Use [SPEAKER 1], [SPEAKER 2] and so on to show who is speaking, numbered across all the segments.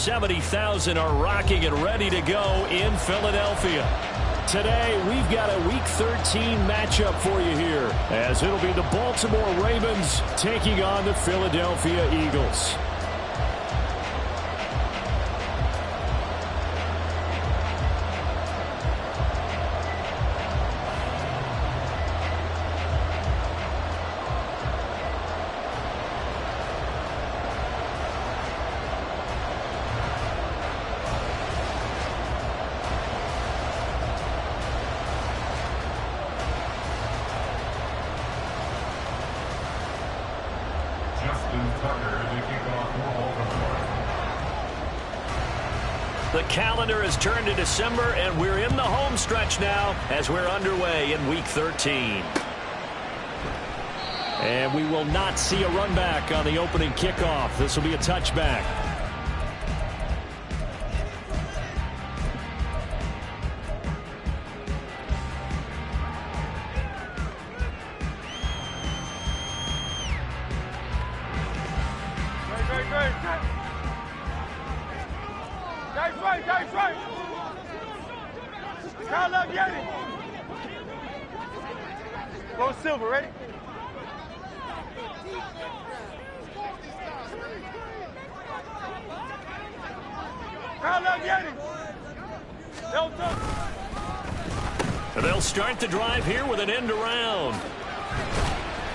[SPEAKER 1] 70,000 are rocking and ready to go in Philadelphia. Today, we've got a Week 13 matchup for you here, as it'll be the Baltimore Ravens taking on the Philadelphia Eagles.
[SPEAKER 2] The calendar has turned to December, and we're in the home stretch now as we're underway in Week 13.
[SPEAKER 1] And we will not see a run back on the opening kickoff. This will be a touchback.
[SPEAKER 3] Go Silver, ready?
[SPEAKER 1] They'll start the drive here with an end around.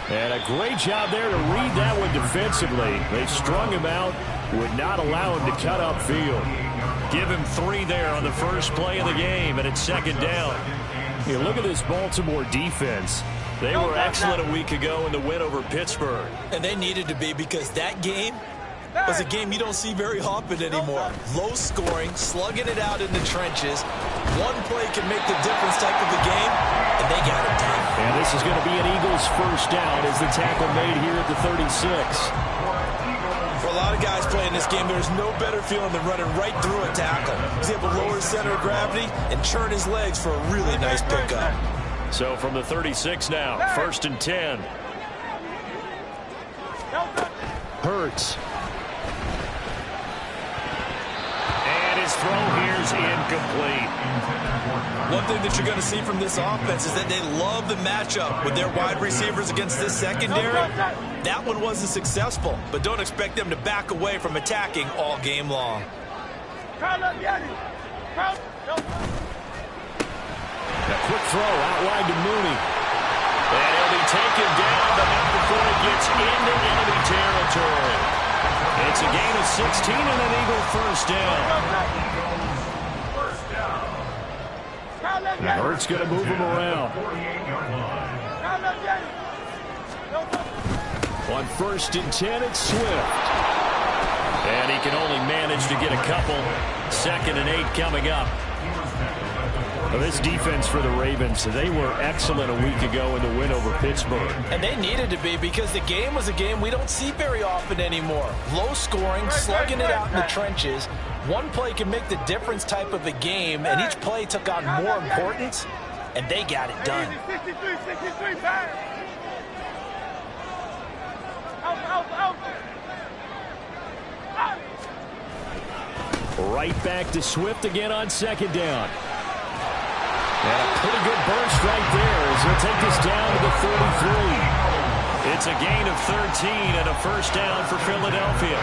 [SPEAKER 1] And a great job there to read that one defensively. They strung him out, would not allow him to cut upfield.
[SPEAKER 2] Give him 3 there on the first play of the game, and it's second down.
[SPEAKER 1] You look at this Baltimore defense.
[SPEAKER 2] They were excellent a week ago in the win over Pittsburgh.
[SPEAKER 4] And they needed to be, because that game was a game you don't see very often anymore. Low scoring, slugging it out in the trenches. One play can make the difference type of a game, and they got it done.
[SPEAKER 1] And this is going to be an Eagles first down as the tackle made here at the 36.
[SPEAKER 4] For a lot of guys playing this game, there's no better feeling than running right through a tackle. He's able to lower his center of gravity and churn his legs for a really nice pickup.
[SPEAKER 2] So from the 36 now, 1st and 10.
[SPEAKER 1] Hurts.
[SPEAKER 2] And his throw here's incomplete.
[SPEAKER 4] One thing that you're going to see from this offense is that they love the matchup with their wide receivers against this secondary. That one wasn't successful, but don't expect them to back away from attacking all game long.
[SPEAKER 1] A quick throw out wide to Mooney.
[SPEAKER 2] And he'll be taken down, but not before he gets into enemy territory. It's a gain of 16 and an Eagle first down.
[SPEAKER 1] And Hurts going to move him around. On 1st and 10, it's Swift.
[SPEAKER 2] And he can only manage to get a couple. 2nd and 8 coming up.
[SPEAKER 1] Well, this defense for the Ravens, they were excellent a week ago in the win over Pittsburgh.
[SPEAKER 4] And they needed to be, because the game was a game we don't see very often anymore. Low scoring, slugging it out in the trenches. One play can make the difference type of a game, and each play took on more importance, and they got it done.
[SPEAKER 1] Right back to Swift again on 2nd down. And a pretty good burst right there as he'll take this down to the 33.
[SPEAKER 2] It's a gain of 13 and a first down for Philadelphia.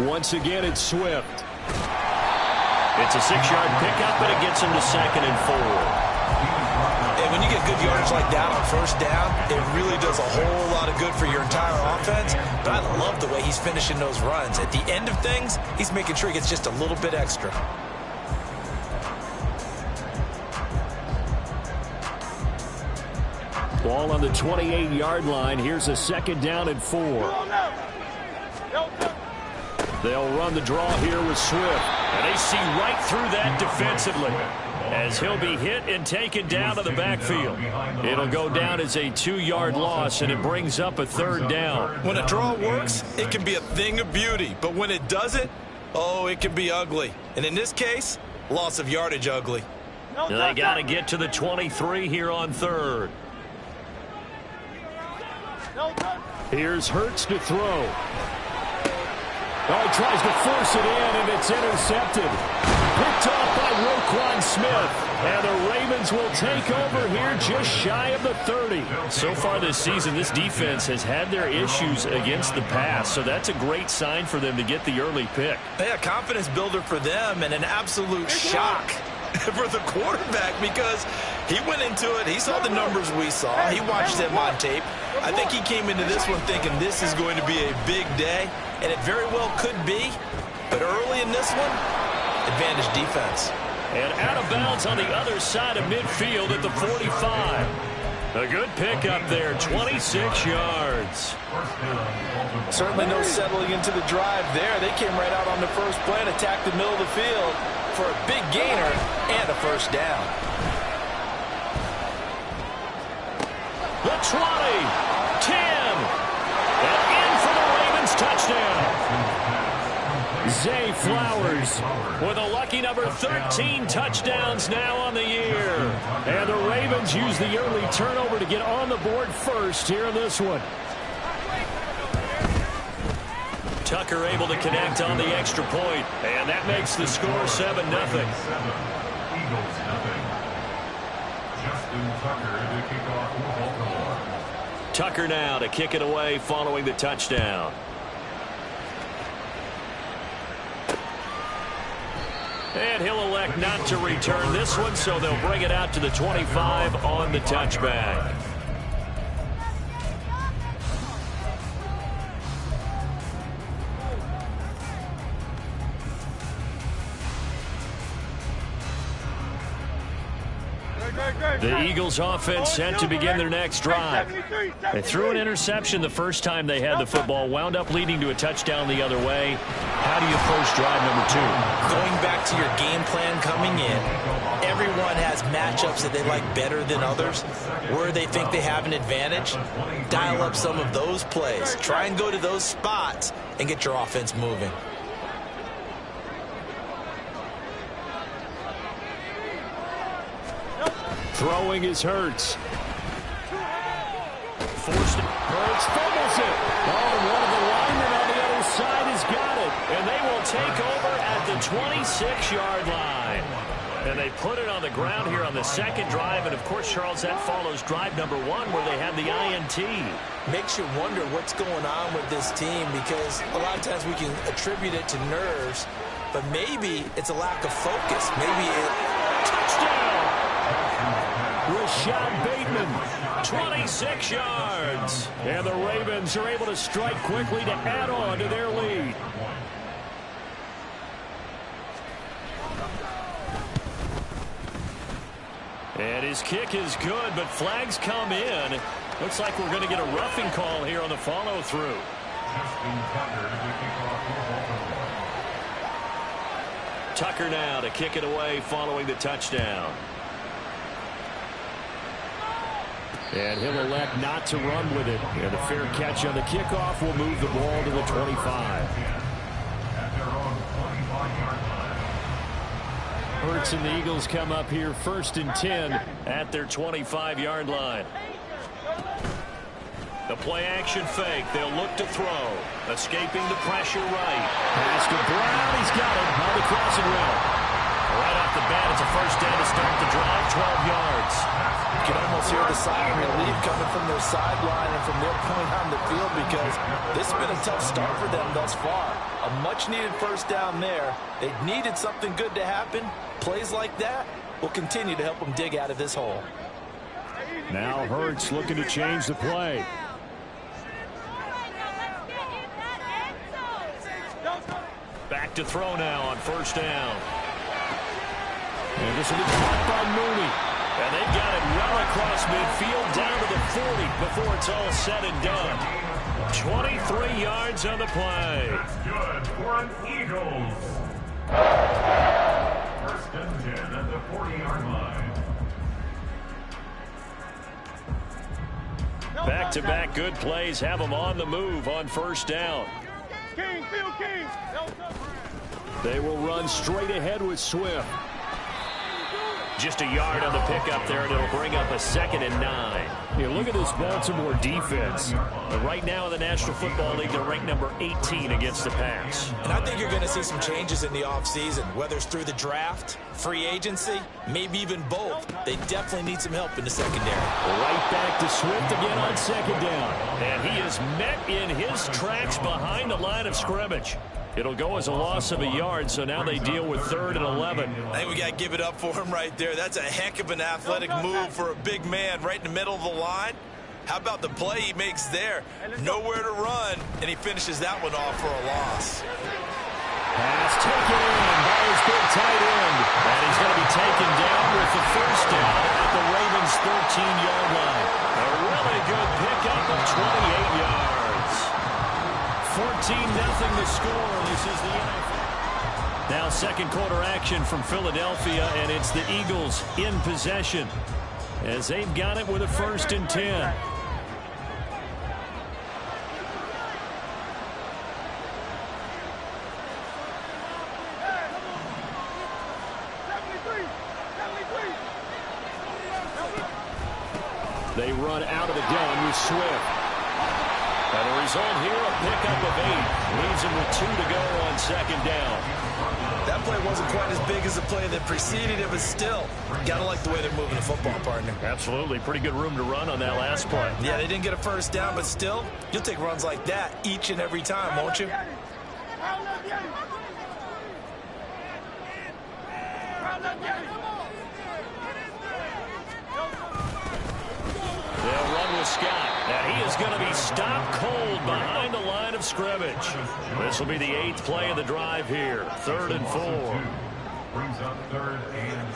[SPEAKER 1] Once again, it's Swift.
[SPEAKER 2] It's a 6-yard pickup, but it gets him to 2nd and 4.
[SPEAKER 4] And when you get good yardage like that on first down, it really does a whole lot of good for your entire offense. But I love the way he's finishing those runs. At the end of things, he's making sure he gets just a little bit extra.
[SPEAKER 1] Ball on the 28-yard line. Here's a 2nd down and 4. They'll run the draw here with Swift.
[SPEAKER 2] And they see right through that defensively, as he'll be hit and taken down to the backfield. It'll go down as a 2-yard loss, and it brings up a 3rd down.
[SPEAKER 4] When a draw works, it can be a thing of beauty. But when it doesn't, Oh, it can be ugly. And in this case, loss of yardage ugly.
[SPEAKER 2] They got to get to the 23 here on third.
[SPEAKER 1] Here's Hurts to throw. Oh, he tries to force it in, and it's intercepted. Picked off by Roquan Smith. And the Ravens will take over here just shy of the 30.
[SPEAKER 2] So far this season, this defense has had their issues against the pass, so that's a great sign for them to get the early pick.
[SPEAKER 4] Yeah, confidence builder for them and an absolute shock for the quarterback because he went into it. He saw the numbers we saw. He watched them on tape. I think he came into this one thinking this is going to be a big day, and it very well could be. But early in this one, advantage defense.
[SPEAKER 2] And out of bounds on the other side of midfield at the 45. A good pickup there, 26 yards.
[SPEAKER 4] Certainly no settling into the drive there. They came right out on the first play and attacked the middle of the field for a big gainer and a first down.
[SPEAKER 2] The 20, 10, and in for the Ravens touchdown. Zay Flowers with a lucky number 13 touchdowns now on the year. And the Ravens use the early turnover to get on the board first here in this one. Tucker able to connect on the extra point, and that makes the score 7-0. Tucker now to kick it away following the touchdown. And he'll elect not to return this one, so they'll bring it out to the 25 on the touchback. The Eagles offense set to begin their next drive. They threw an interception the first time they had the football, wound up leading to a touchdown the other way. How do you approach drive number 2?
[SPEAKER 4] Going back to your game plan coming in, everyone has matchups that they like better than others. Where they think they have an advantage, dial up some of those plays. Try and go to those spots and get your offense moving.
[SPEAKER 1] Throwing is Hurts.
[SPEAKER 2] Forced it.
[SPEAKER 1] Hurts fumbles it. Oh, one of the linemen on the other side has got it.
[SPEAKER 2] And they will take over at the 26-yard line. And they put it on the ground here on the second drive. And, of course, Charles, that follows drive number 1 where they had the INT.
[SPEAKER 4] Makes you wonder what's going on with this team because a lot of times we can attribute it to nerves, but maybe it's a lack of focus. Maybe it...
[SPEAKER 2] Touchdown!
[SPEAKER 1] Rashad Bateman.
[SPEAKER 2] 26 yards.
[SPEAKER 1] And the Ravens are able to strike quickly to add on to their lead.
[SPEAKER 2] And his kick is good, but flags come in. Looks like we're going to get a roughing call here on the follow-through. Tucker now to kick it away following the touchdown.
[SPEAKER 1] And he'll elect not to run with it. And a fair catch on the kickoff will move the ball to the 25. Hurts and the Eagles come up here 1st and 10
[SPEAKER 2] at their 25-yard line. The play-action fake. They'll look to throw. Escaping the pressure right.
[SPEAKER 1] Pass to Brown. He's got it on the crossing route.
[SPEAKER 2] Right off the bat, it's a first down to start the drive, 12 yards.
[SPEAKER 4] You can almost hear the sigh of relief coming from their sideline and from their point on the field because this has been a tough start for them thus far. A much-needed first down there. They needed something good to happen. Plays like that will continue to help them dig out of this hole.
[SPEAKER 1] Now Hurts looking to change the play.
[SPEAKER 2] Back to throw now on first down.
[SPEAKER 1] And this will be caught by Mooney.
[SPEAKER 2] And they've got it well across midfield down to the 40 before it's all said and done. 23 yards on the play.
[SPEAKER 3] That's good for an Eagles. First and 10 at the 40-yard line.
[SPEAKER 2] Back-to-back good plays have them on the move on first down.
[SPEAKER 5] King, Phil King.
[SPEAKER 1] They will run straight ahead with Swift.
[SPEAKER 2] Just a yard on the pickup there, and it'll bring up a 2nd and 9.
[SPEAKER 1] Yeah, look at this Baltimore defense.
[SPEAKER 2] Right now in the National Football League, they're ranked number 18 against the pass.
[SPEAKER 4] And I think you're going to see some changes in the offseason, whether it's through the draft, free agency, maybe even both. They definitely need some help in the secondary.
[SPEAKER 1] Right back to Swift again on 2nd down.
[SPEAKER 2] And he is met in his tracks behind the line of scrimmage.
[SPEAKER 1] It'll go as a loss of a yard, so now they deal with 3rd and 11.
[SPEAKER 4] I think we got to give it up for him right there. That's a heck of an athletic move for a big man right in the middle of the line. How about the play he makes there? Nowhere to run, and he finishes that one off for a loss.
[SPEAKER 1] Pass taken in by his big tight end.
[SPEAKER 2] And he's going to be taken down with the 1st down at the Ravens' 13-yard line. A really good pickup of 28 yards.
[SPEAKER 1] 14-0 the score. This is the NFL. Now 2nd quarter action from Philadelphia, and it's the Eagles in possession as they've got it with a 1st and 10. They run out of the gun with Swift.
[SPEAKER 2] And the result here, a pickup of 8. Leaves him with 2 to go on 2nd down.
[SPEAKER 4] That play wasn't quite as big as the play that preceded it, but still, gotta like the way they're moving the football, partner.
[SPEAKER 2] Absolutely. Pretty good room to run on that last play.
[SPEAKER 4] Yeah, they didn't get a 1st down, but still, you'll take runs like that each and every time, won't you?
[SPEAKER 2] They'll run with Scott. And he is going to be stopped cold behind the line of scrimmage. This will be the 8th play of the drive here. 3rd and 4.
[SPEAKER 3] Brings up 3rd and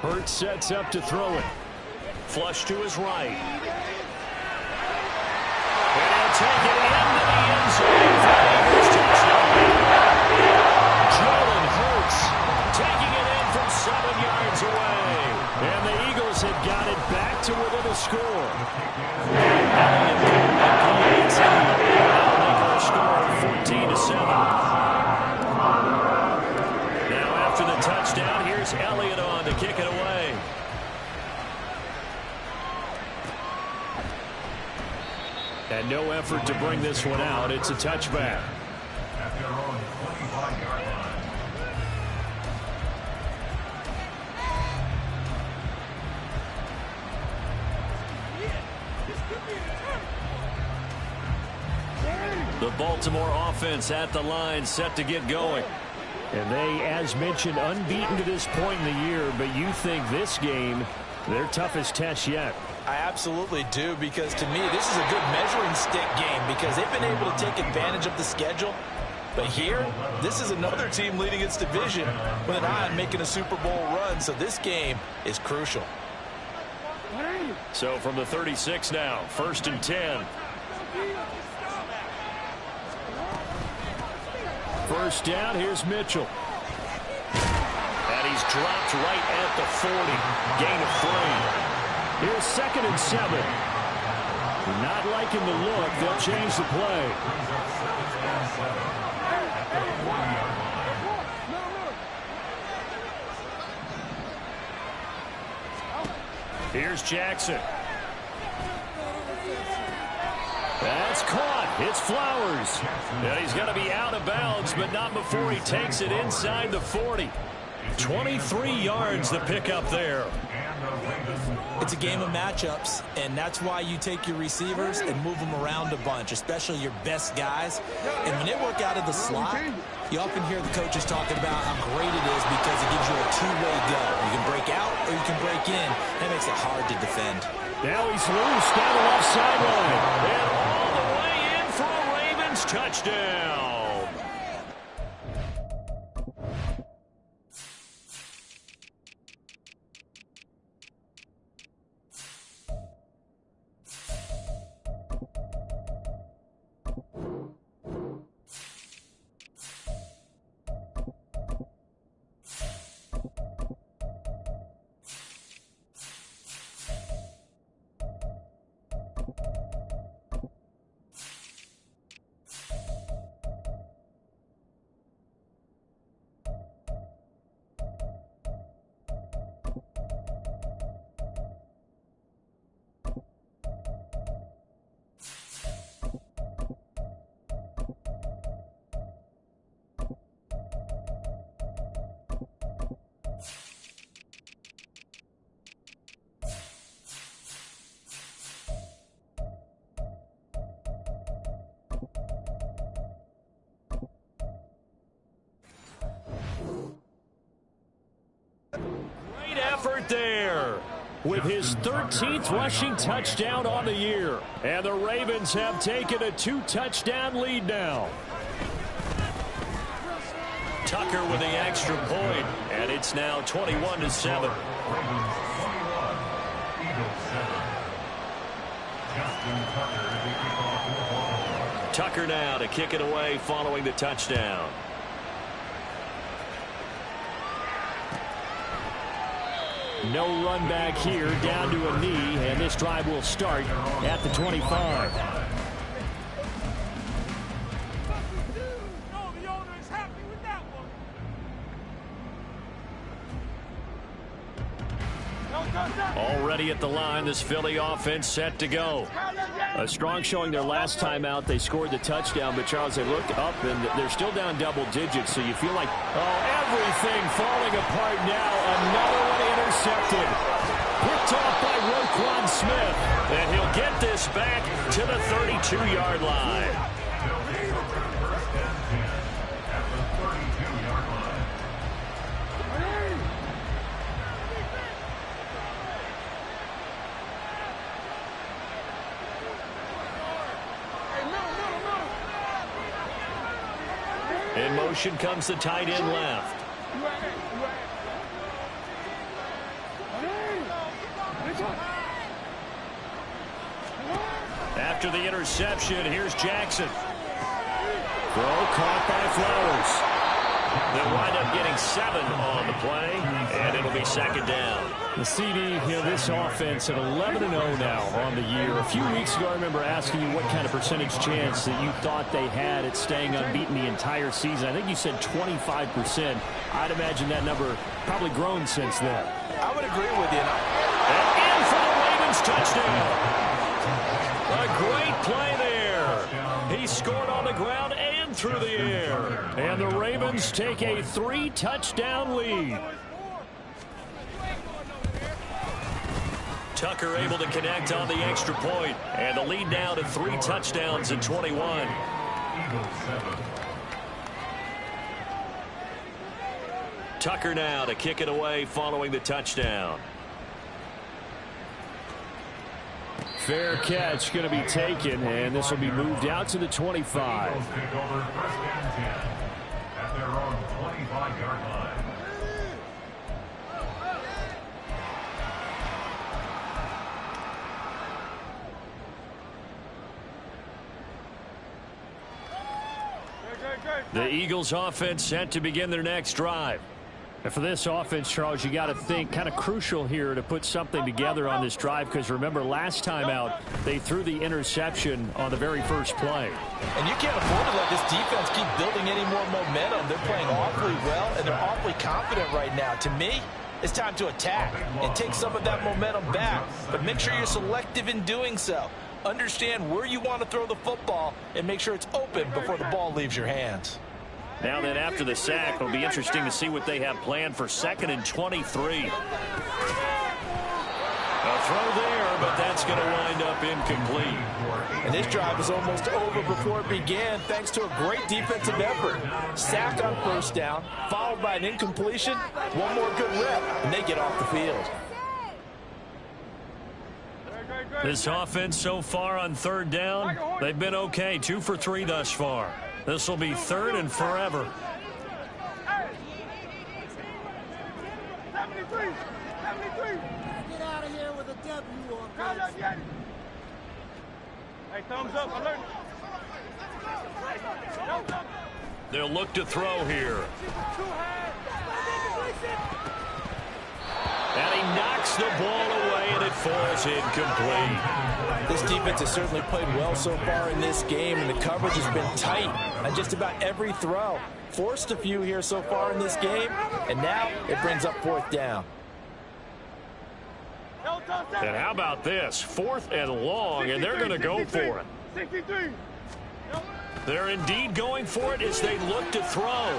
[SPEAKER 3] 4.
[SPEAKER 1] Hurts sets up to throw it.
[SPEAKER 2] Flush to his right. And he'll take it into the end zone for the Eagles touchdown. Jalen Hurts taking it in from 7 yards away.
[SPEAKER 1] And the Eagles have got it back to within a score.
[SPEAKER 2] That'll make our score 14-7. Now after the touchdown, here's Elliott on to kick it away.
[SPEAKER 1] And no effort to bring this one out. It's a touchback.
[SPEAKER 3] At their own 25-yard line.
[SPEAKER 1] The Baltimore offense at the line, set to get going. And they, as mentioned, unbeaten to this point in the year, but you think this game, their toughest test yet.
[SPEAKER 4] I absolutely do, because to me, this is a good measuring stick game because they've been able to take advantage of the schedule. But here, this is another team leading its division with an eye on making a Super Bowl run, so this game is crucial.
[SPEAKER 1] So from the 36 now, 1st and 10. 1st down, here's Mitchell.
[SPEAKER 2] And he's dropped right at the 40. Gain of 3.
[SPEAKER 1] Here's 2nd and 7. Not liking the look. They'll change the play. Here's Jackson. That's caught. It's Flowers. And he's going to be out of bounds, but not before he takes it inside the 40. 23 yards the pickup there.
[SPEAKER 4] It's a game of matchups, and that's why you take your receivers and move them around a bunch, especially your best guys. And when they work out of the slot, you often hear the coaches talking about how great it is because it gives you a two-way go. You can break out or you can break in. That makes it hard to defend.
[SPEAKER 1] Now he's loose down the left sideline.
[SPEAKER 2] And all the way in for a Ravens touchdown.
[SPEAKER 1] effort there with his 13th rushing touchdown on the year. And the Ravens have taken a 2-touchdown lead now.
[SPEAKER 2] Tucker with the extra point, and it's now 21-7. Tucker now to kick it away following the touchdown.
[SPEAKER 1] No run back here, down to a knee, and this drive will start at the 25.
[SPEAKER 2] Already at the line, this Philly offense set to go.
[SPEAKER 1] A strong showing their last time out. They scored the touchdown, but Charles, they look up and they're still down double digits, so you feel like, everything falling apart now. Another one intercepted. Picked off by Roquan Smith.
[SPEAKER 2] And he'll get this back to the 32-yard line. In motion comes the tight end left. After the interception, here's Jackson.
[SPEAKER 1] Throw caught by Flowers.
[SPEAKER 2] They'll wind up getting 7 on the play, and it'll be second down.
[SPEAKER 1] The CD, this offense at 11-0 now on the year. A few weeks ago, I remember asking you what kind of percentage chance that you thought they had at staying unbeaten the entire season. I think you said 25%. I'd imagine that number probably grown since then.
[SPEAKER 4] I would agree with you.
[SPEAKER 2] And in for the Ravens touchdown. A great play there. He scored on the ground and through the air.
[SPEAKER 1] And the Ravens take a 3-touchdown lead.
[SPEAKER 2] Tucker able to connect on the extra point, and the lead now to 3 touchdowns in 21. Tucker now to kick it away following the touchdown.
[SPEAKER 1] Fair catch going to be taken, and this will be moved out to the 25.
[SPEAKER 3] At their own 25-yard line.
[SPEAKER 1] The Eagles offense set to begin their next drive. And for this offense, Charles, you got to think kind of crucial here to put something together on this drive, because remember last time out they threw the interception on the very first play.
[SPEAKER 4] And you can't afford to let this defense keep building any more momentum. They're playing awfully well, and they're awfully confident right now. To me, it's time to attack and take some of that momentum back. But make sure you're selective in doing so. Understand where you want to throw the football and make sure it's open before the ball leaves your hands.
[SPEAKER 2] Now then, after the sack, it'll be interesting to see what they have planned for 2nd and 23. A throw there, but that's going to wind up incomplete.
[SPEAKER 4] And this drive is almost over before it began, thanks to a great defensive effort. Sack on first down, followed by an incompletion, one more good rep, and they get off the field.
[SPEAKER 2] This offense so far on 3rd down, they've been okay, 2 for 3 thus far. This will be 3rd and forever.
[SPEAKER 5] 73. Get out of here with a W on this. Hey, thumbs up, alert.
[SPEAKER 2] They'll look to throw here. And he knocks the ball away, and it falls incomplete.
[SPEAKER 4] This defense has certainly played well so far in this game, and the coverage has been tight on just about every throw. Forced a few here so far in this game, and now it brings up 4th down.
[SPEAKER 2] And how about this? 4th and long, and they're going to go for it.
[SPEAKER 5] 63.
[SPEAKER 2] They're indeed going for it as they look to throw.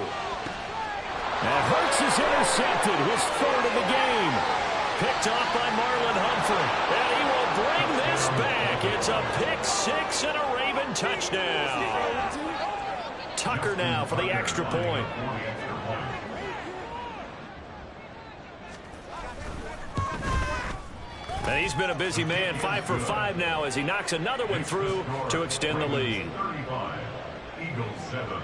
[SPEAKER 1] And Hurts is intercepted, his 3rd of the game.
[SPEAKER 2] Picked off by Marlon Humphrey. And he will bring this back. It's a pick-6 and a Raven touchdown. Tucker now for the extra point.
[SPEAKER 1] And he's been a busy man, 5 for 5 now as he knocks another one through to extend the lead.
[SPEAKER 3] 35, Eagles 7.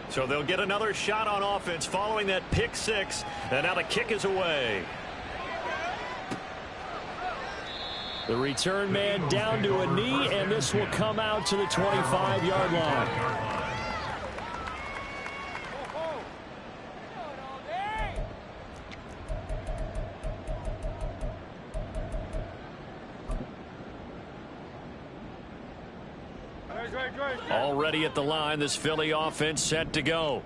[SPEAKER 1] So they'll get another shot on offense following that pick six. And now the kick is away. The return man down to a knee, and this will come out to the 25-yard line. Already at the line, this Philly offense set to go.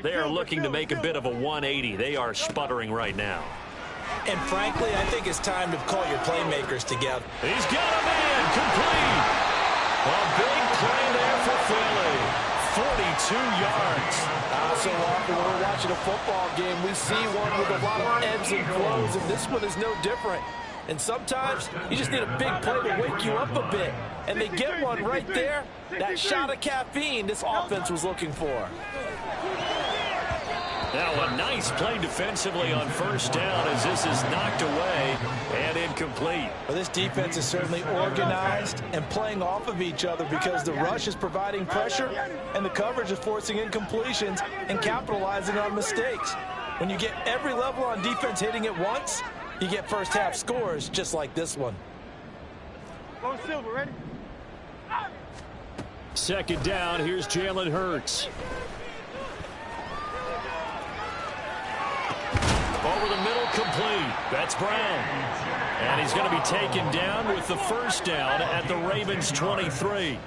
[SPEAKER 1] They are looking to make a bit of a 180. They are sputtering right now.
[SPEAKER 4] And frankly, I think it's time to call your playmakers together.
[SPEAKER 1] He's got a man complete. A big play there for Philly. 42 yards.
[SPEAKER 4] So often when we're watching a football game, we see one with a lot of ebbs and flows, and this one is no different. And sometimes you just need a big play to wake you up a bit. And they get one right there. That shot of caffeine this offense was looking for.
[SPEAKER 1] Now a nice play defensively on first down as this is knocked away and incomplete.
[SPEAKER 4] Well, this defense is certainly organized and playing off of each other because the rush is providing pressure and the coverage is forcing incompletions and capitalizing on mistakes. When you get every level on defense hitting at once, you get first half scores just like this one.
[SPEAKER 5] Go Silver, ready?
[SPEAKER 1] Second down, here's Jalen Hurts. Over the middle, complete. That's Brown. And he's going to be taken down with the first down at the Ravens 23.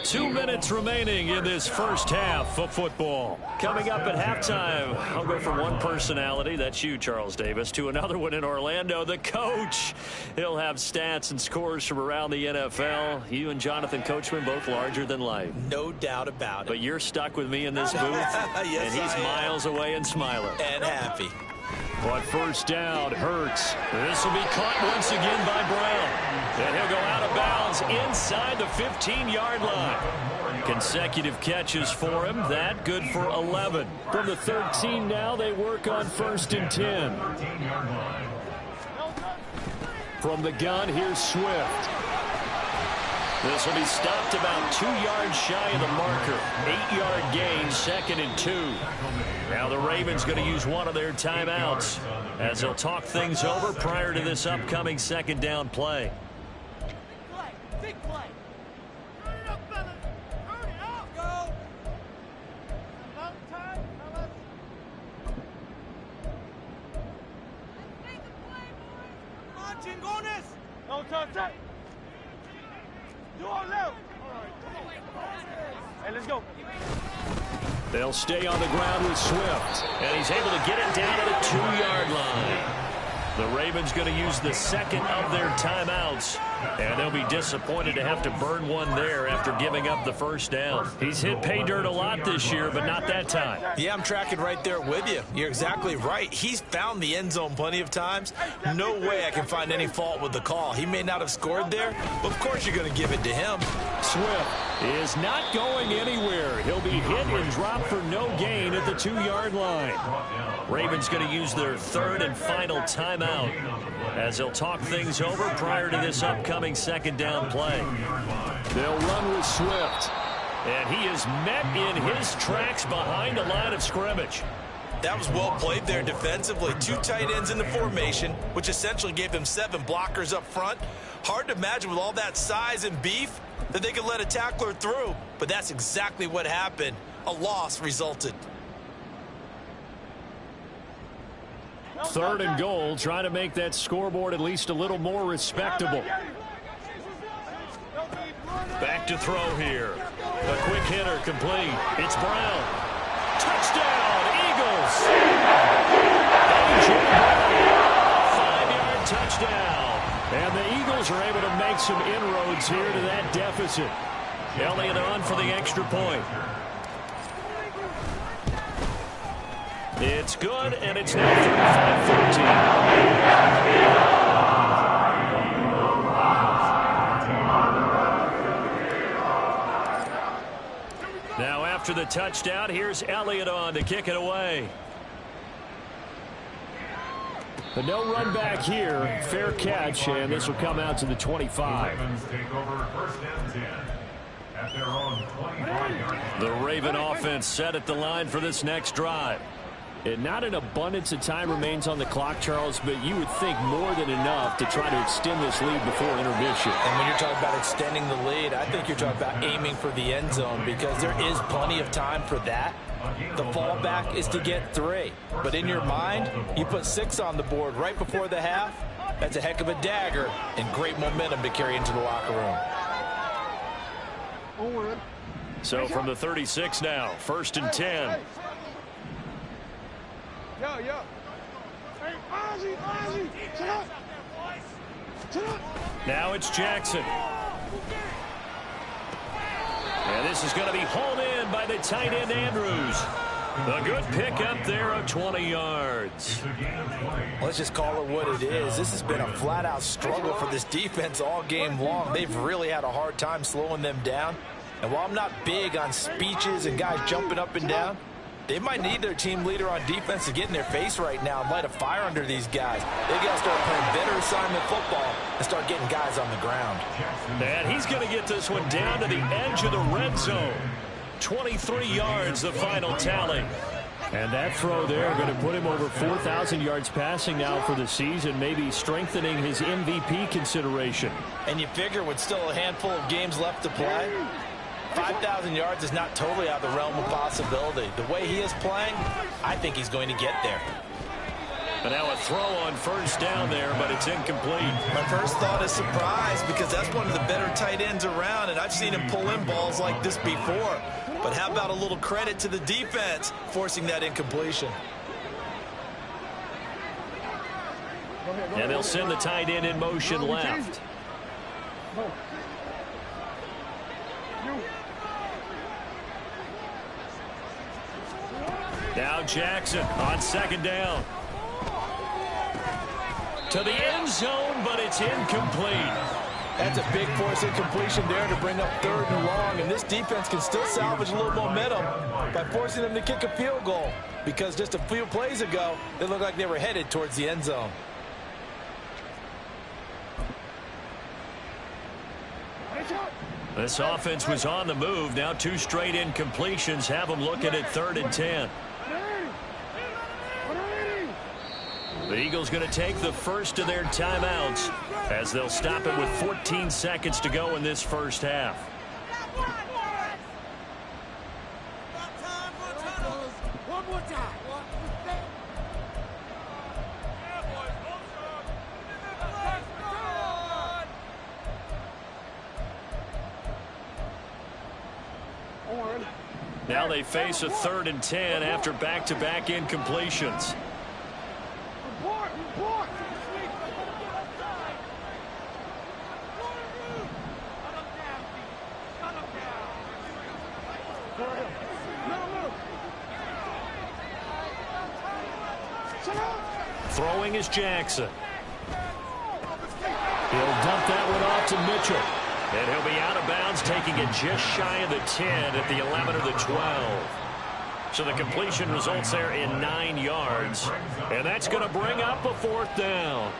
[SPEAKER 1] 2 minutes remaining in this first half of football. Coming up at halftime, I'll go from one personality, that's you, Charles Davis, to another one in Orlando, the coach. He'll have stats and scores from around the NFL. You and Jonathan Coachman both larger than life.
[SPEAKER 4] No doubt about it.
[SPEAKER 1] But you're stuck with me in this booth,
[SPEAKER 4] yes,
[SPEAKER 1] and he's miles away and smiling.
[SPEAKER 4] And happy.
[SPEAKER 1] On first down, Hurts. This will be caught once again by Brown. And he'll go out of bounds inside the 15-yard line. Consecutive catches for him. That good for 11. From the 13 now, they work on first and 10. From the gun, here's Swift. This will be stopped about 2 yards shy of the marker. 8-yard gain, second and 2. Now the Ravens going to use one of their timeouts as they'll talk things over prior to this upcoming second down play.
[SPEAKER 5] Big play. Turn it up, fellas. Turn it up. Go. About time, fellas. Let's make the play, boys. Come on, Chingones. No touch. Do all left. All right. Hey, let's go.
[SPEAKER 1] They'll stay on the ground with Swift, and he's able to get it down to the 2-yard line. The Ravens going to use the second of their timeouts, and they'll be disappointed to have to burn one there after giving up the first down. He's hit pay dirt a lot this year, but not that time.
[SPEAKER 4] Yeah, I'm tracking right there with you. You're exactly right. He's found the end zone plenty of times. No way I can find any fault with the call. He may not have scored there, but of course you're going to give it to him.
[SPEAKER 1] Swift is not going anywhere. He'll be hit and dropped for no gain at the 2-yard line. Ravens going to use their third and final timeout as they'll talk things over prior to this upcoming second down play. They'll run with Swift, and he is met in his tracks behind a line of scrimmage.
[SPEAKER 4] That was well played there defensively. 2 tight ends in the formation, which essentially gave them 7 blockers up front. Hard to imagine with all that size and beef that they could let a tackler through, but that's exactly what happened. A loss resulted.
[SPEAKER 1] Third and goal, trying to make that scoreboard at least a little more respectable. Back to throw here. A quick hitter complete. It's Brown. Touchdown, Eagles. A 5-yard touchdown. And the Eagles are able to make some inroads here to that deficit. Elliott on for the extra point. It's good, and it's now 35-14. Now after the touchdown, here's Elliott on to kick it away. But no run back here. Fair catch, and this will come out to the 25.
[SPEAKER 3] The Ravens take over first and 10 at their own 25-yard line.
[SPEAKER 2] The Raven offense set at the line for this next drive.
[SPEAKER 1] And not an abundance of time remains on the clock, Charles, but you would think more than enough to try to extend this lead before intermission.
[SPEAKER 4] And when you're talking about extending the lead, I think you're talking about aiming for the end zone because there is plenty of time for that. The fallback is to get 3. But in your mind, you put 6 on the board right before the half. That's a heck of a dagger and great momentum to carry into the locker room.
[SPEAKER 2] So from the 36 now, first and 10.
[SPEAKER 5] Yo. Hey, Ozzy. Sit up.
[SPEAKER 2] Now it's Jackson. And this is going to be hauled in by the tight end Andrews. A good pickup there of 20 yards.
[SPEAKER 4] Let's just call it what it is. This has been a flat-out struggle for this defense all game long. They've really had a hard time slowing them down. And while I'm not big on speeches and guys jumping up and down, they might need their team leader on defense to get in their face right now and light a fire under these guys. They've got to start playing better assignment football and start getting guys on the ground.
[SPEAKER 2] And he's going to get this one down to the edge of the red zone. 23 yards, the final tally.
[SPEAKER 1] And that throw there going to put him over 4,000 yards passing now for the season, maybe strengthening his MVP consideration.
[SPEAKER 4] And you figure with still a handful of games left to play, 5,000 yards is not totally out of the realm of possibility. The way he is playing, I think he's going to get there.
[SPEAKER 2] And now a throw on first down there, but it's incomplete.
[SPEAKER 4] My first thought is surprise because that's one of the better tight ends around, and I've seen him pull in balls like this before. But how about a little credit to the defense forcing that incompletion?
[SPEAKER 2] And they'll send the tight end in motion left. Now Jackson on second down. To the end zone, but it's incomplete.
[SPEAKER 4] That's a big force incompletion there to bring up 3rd and long, and this defense can still salvage a little momentum by forcing them to kick a field goal because just a few plays ago, they looked like they were headed towards the end zone.
[SPEAKER 2] This offense was on the move. Now 2 straight incompletions have them looking at 3rd and 10. The Eagles going to take the first of their timeouts as they'll stop it with 14 seconds to go in this first half.
[SPEAKER 5] One more time.
[SPEAKER 2] Now they face a 3rd and 10 after back-to-back incompletions. Throwing is Jackson.
[SPEAKER 1] He'll dump that one off to Mitchell.
[SPEAKER 2] And he'll be out of bounds, taking it just shy of the 10 at the 11 or the 12. So the completion results there in 9 yards. And that's going to bring up a 4th down.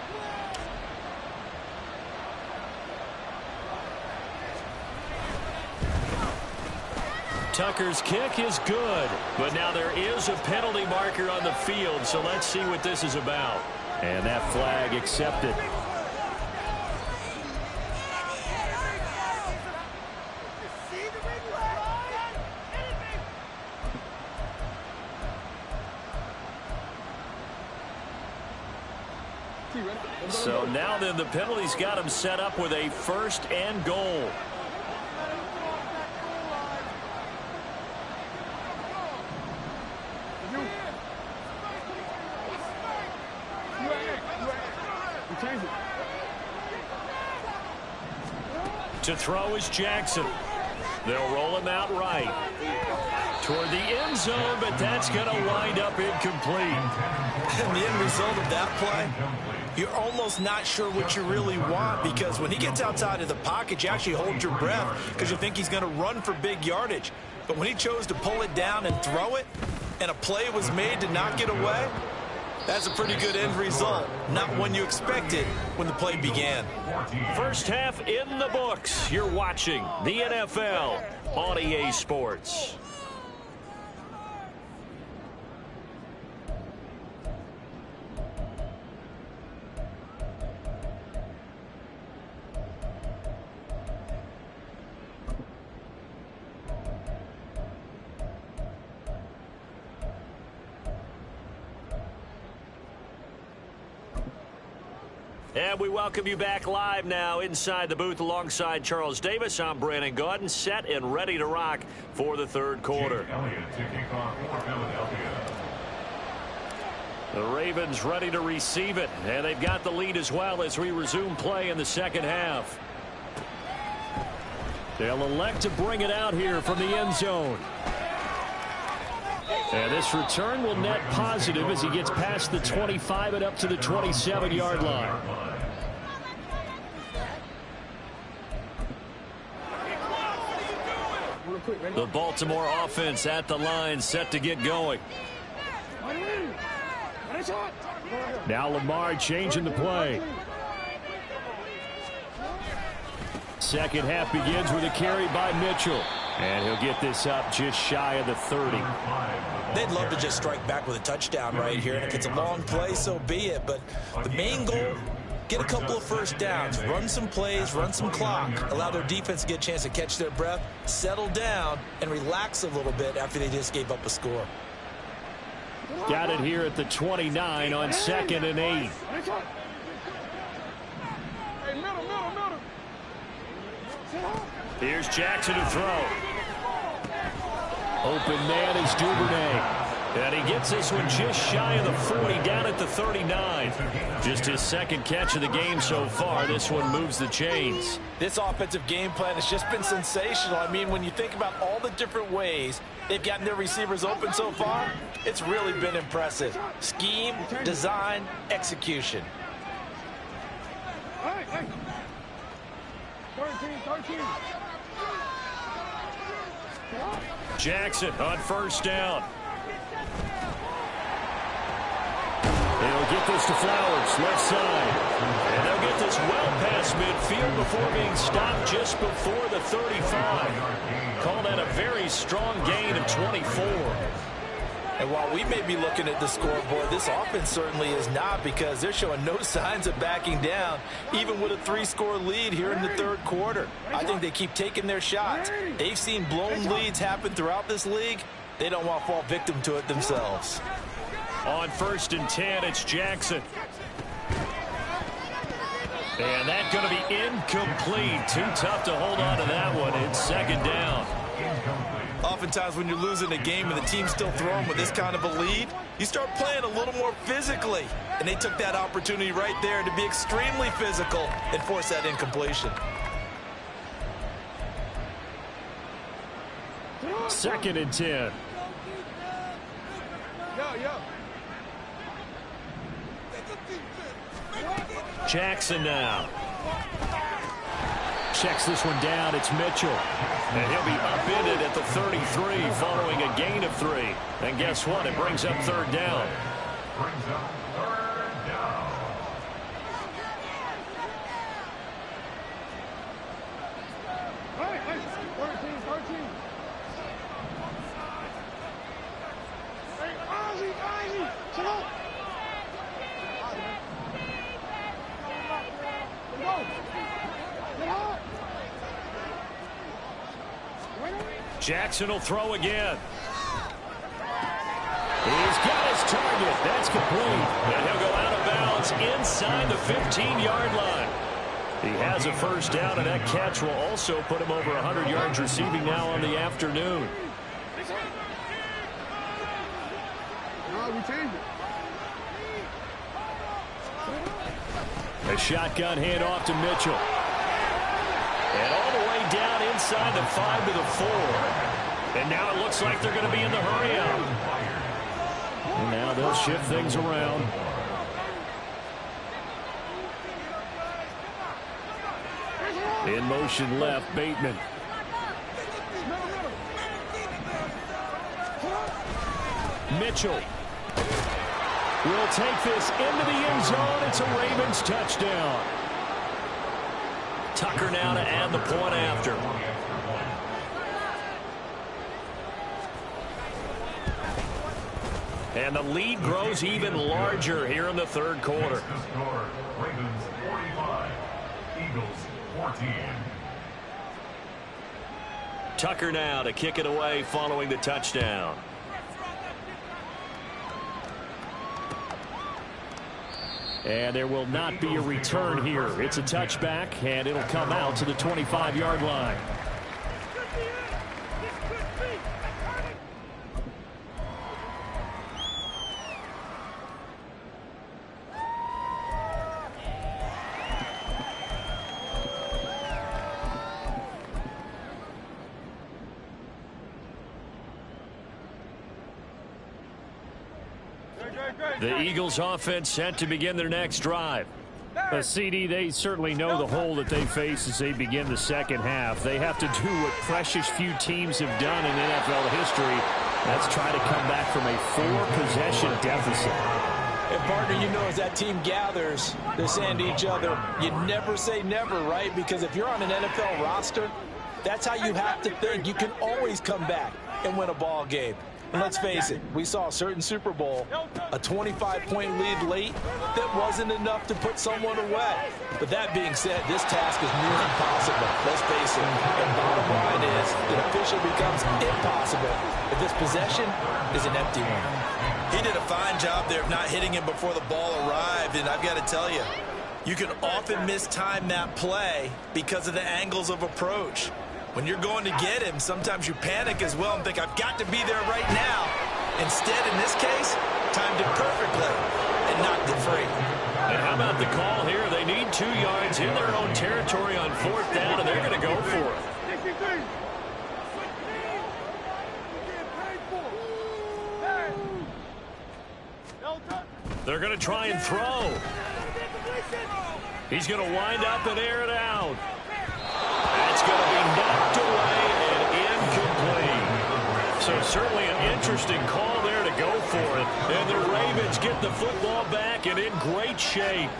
[SPEAKER 2] Tucker's kick is good. But now there is a penalty marker on the field, so let's see what this is about.
[SPEAKER 1] And that flag accepted.
[SPEAKER 2] So now then the penalty's got him set up with a 1st and goal. To throw is Jackson. They'll roll him out right toward the end zone, but that's going to wind up incomplete.
[SPEAKER 4] And the end result of that play, you're almost not sure what you really want because when he gets outside of the pocket, you actually hold your breath because you think he's going to run for big yardage. But when he chose to pull it down and throw it, and a play was made to knock it away, That's a pretty good end result. Not one you expected when the play began.
[SPEAKER 1] First half in the books. You're watching the NFL on EA Sports. And we welcome you back live now inside the booth alongside Charles Davis. I'm Brandon Gaudin, set and ready to rock for the third quarter. The Ravens ready to receive it, and they've got the lead as well as we resume play in the second half. They'll elect to bring it out here from the end zone. And this return will net positive as he gets past the 25 and up to the 27-yard line. The Baltimore offense at the line, set to get going. Now Lamar changing the play. Second half begins with a carry by Mitchell. And he'll get this up just shy of the 30.
[SPEAKER 4] They'd love to just strike back with a touchdown right here. And if it's a long play, so be it. But the main goal, get a couple of first downs, run some plays, run some clock, allow their defense to get a chance to catch their breath, settle down, and relax a little bit after they just gave up a score.
[SPEAKER 1] Got it here at the 29 on 2nd and 8. Here's Jackson to throw. Open man is Duvernay. And he gets this one just shy of the 40, down at the 39. Just his second catch of the game so far. This one moves the chains.
[SPEAKER 4] This offensive game plan has just been sensational. I mean, when you think about all the different ways they've gotten their receivers open so far, it's really been impressive. Scheme, design, execution.
[SPEAKER 5] 13.
[SPEAKER 1] Jackson on first down. They'll get this to Flowers, left side. And they'll get this well past midfield before being stopped just before the 35. Call that a very strong gain of 24.
[SPEAKER 4] And while we may be looking at the scoreboard, this offense certainly is not, because they're showing no signs of backing down, even with a 3-score lead here in the third quarter. I think they keep taking their shots. They've seen blown leads happen throughout this league. They don't want to fall victim to it themselves.
[SPEAKER 1] On 1st and 10, it's Jackson. And that's going to be incomplete. Too tough to hold on to that one. It's 2nd down.
[SPEAKER 4] Oftentimes when you're losing a game and the team's still throwing with this kind of a lead, you start playing a little more physically. And they took that opportunity right there to be extremely physical and force that incompletion.
[SPEAKER 1] 2nd and 10. Jackson now. Checks this one down. It's Mitchell. And he'll be upended at the 33 following a gain of 3. And guess what? It brings up 3rd down.
[SPEAKER 3] Brings up 3rd down.
[SPEAKER 1] Jackson will throw again. He's got his target. That's complete. And he'll go out of bounds inside the 15-yard line. He has a first down, and that catch will also put him over 100 yards receiving now on the afternoon. A shotgun handoff to Mitchell. And all the way down inside the 5 to the 4. And now it looks like they're going to be in the hurry out. And now they'll shift things around. In motion left, Bateman. will take this into the end zone. It's a Ravens touchdown.
[SPEAKER 2] Tucker now to add the point after. And the lead grows even larger here in the third quarter.
[SPEAKER 3] Ravens 45, Eagles 14.
[SPEAKER 2] Tucker now to kick it away following the touchdown.
[SPEAKER 1] And there will not be a return here. It's a touchback, and it'll come out to the 25-yard line. The Eagles offense set to begin their next drive. CD, they certainly know the hole that they face as they begin the second half. They have to do what precious few teams have done in NFL history. That's try to come back from a 4-possession deficit.
[SPEAKER 4] And partner, you know, as that team gathers, they're saying to each other, you never say never, right? Because if you're on an NFL roster, that's how you have to think. You can always come back and win a ball game. And let's face it, we saw a certain Super Bowl, a 25-point lead late that wasn't enough to put someone away. But that being said, this task is near impossible. Let's face it. And bottom line is, it officially becomes impossible if this possession is an empty one.
[SPEAKER 6] He did a fine job there of not hitting him before the ball arrived, and I've got to tell you, you can often mistime that play because of the angles of approach. When you're going to get him, sometimes you panic as well and think, I've got to be there right now. Instead, in this case, timed it perfectly and knocked it free.
[SPEAKER 2] And how about the call here? They need 2 yards in their own territory on 4th down, and they're going to go for it. They're going to try and throw. He's going to wind up and air it out. That's going to be knocked away and incomplete. So certainly an interesting call there to go for it. And the Ravens get the football back and in great shape.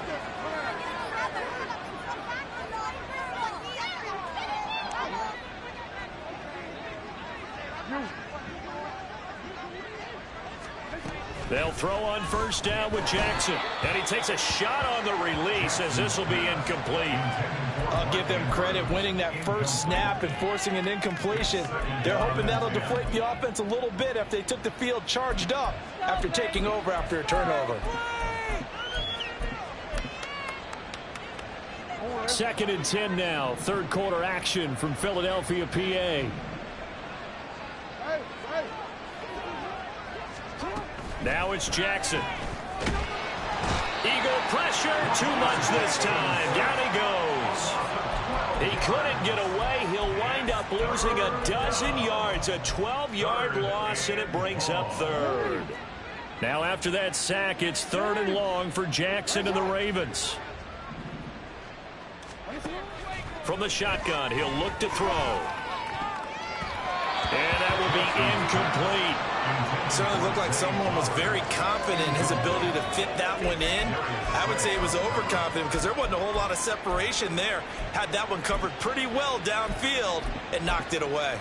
[SPEAKER 2] They'll throw on 1st down with Jackson. And he takes a shot on the release as this will be incomplete.
[SPEAKER 4] I'll give them credit winning that first snap and forcing an incompletion. They're hoping that'll deflate the offense a little bit if they took the field charged up after taking over after a turnover.
[SPEAKER 1] 2nd and 10 now. 3rd quarter action from Philadelphia, PA. Now it's Jackson. Eagle pressure, too much this time. Down he goes. He couldn't get away. He'll wind up losing a dozen yards, a 12-yard loss, and it brings up 3rd. Now after that sack, it's 3rd and long for Jackson and the Ravens. From the shotgun, he'll look to throw. And that will be incomplete.
[SPEAKER 6] Certainly looked like someone was very confident in his ability to fit that one in. I would say he was overconfident because there wasn't a whole lot of separation there. Had that one covered pretty well downfield and knocked it away.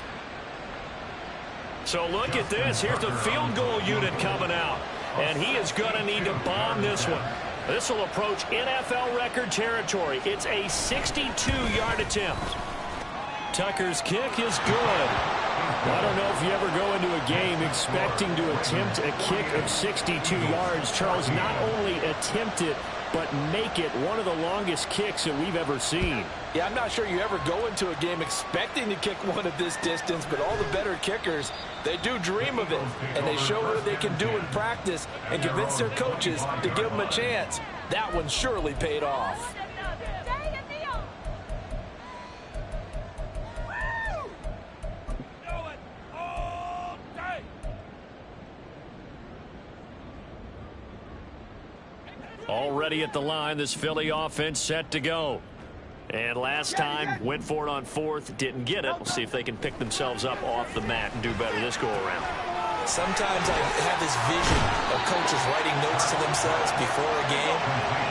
[SPEAKER 2] So look at this. Here's the field goal unit coming out. And he is going to need to bomb this one. This will approach NFL record territory. It's a 62-yard attempt. Tucker's kick is good. I don't know if you ever go into a game expecting to attempt a kick of 62 yards. Charles, not only attempt it, but make it one of the longest kicks that we've ever seen.
[SPEAKER 4] Yeah, I'm not sure you ever go into a game expecting to kick one of this distance, but all the better kickers, they do dream of it, and they show what they can do in practice and convince their coaches to give them a chance. That one surely paid off.
[SPEAKER 2] Already at the line, this Philly offense set to go. And last time, went for it on 4th, didn't get it. We'll see if they can pick themselves up off the mat and do better this go-around.
[SPEAKER 6] Sometimes I have this vision of coaches writing notes to themselves before a game,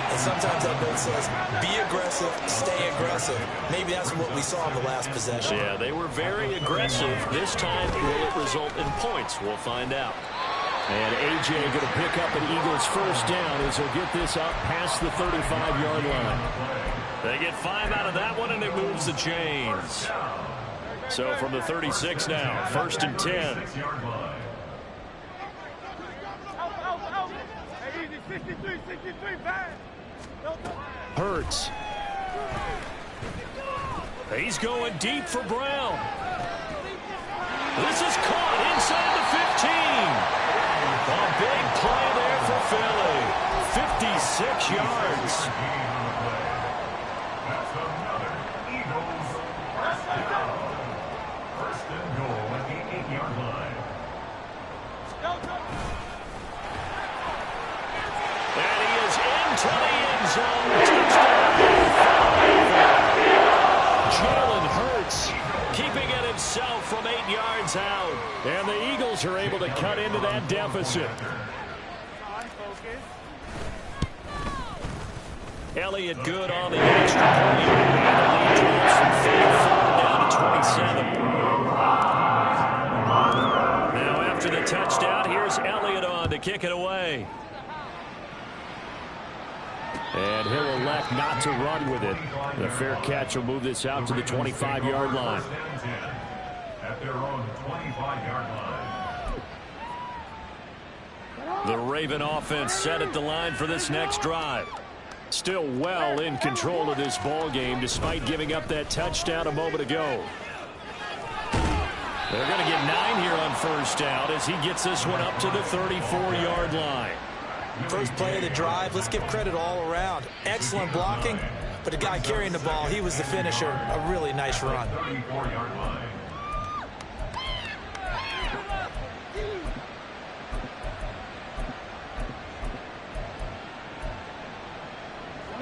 [SPEAKER 6] and sometimes that note says, be aggressive, stay aggressive. Maybe that's what we saw in the last possession.
[SPEAKER 1] Yeah, they were very aggressive. This time, will it result in points? We'll find out. And A.J. going to pick up an Eagles first down as he'll get this up past the 35-yard line. They get 5 out of that one, and it moves the chains. So from the 36 now, 1st and 10. Hurts. He's going deep for Brown. This is caught inside the 15. A big play there for Philly. 56 yards.
[SPEAKER 3] That's another Eagles first down. First and goal at the 8-yard line.
[SPEAKER 1] And he is into the end zone. Touchdown. Jalen Hurts keeping it himself from 8 yards out. And the Eagles are able to cut into that deficit. Elliott good on the extra point. And the lead drops from 34 down to 27. Now after the touchdown, here's Elliott on to kick it away. And he'll elect not to run with it. The fair catch will move this out to the 25-yard line.
[SPEAKER 3] At their own 25-yard line.
[SPEAKER 1] The Raven offense set at the line for this next drive. Still well in control of this ball game despite giving up that touchdown a moment ago. They're going to get 9 here on first down as he gets this one up to the 34-yard line.
[SPEAKER 6] First play of the drive, let's give credit all around. Excellent blocking, but the guy carrying the ball, he was the finisher. A really nice run.
[SPEAKER 3] 34-yard line.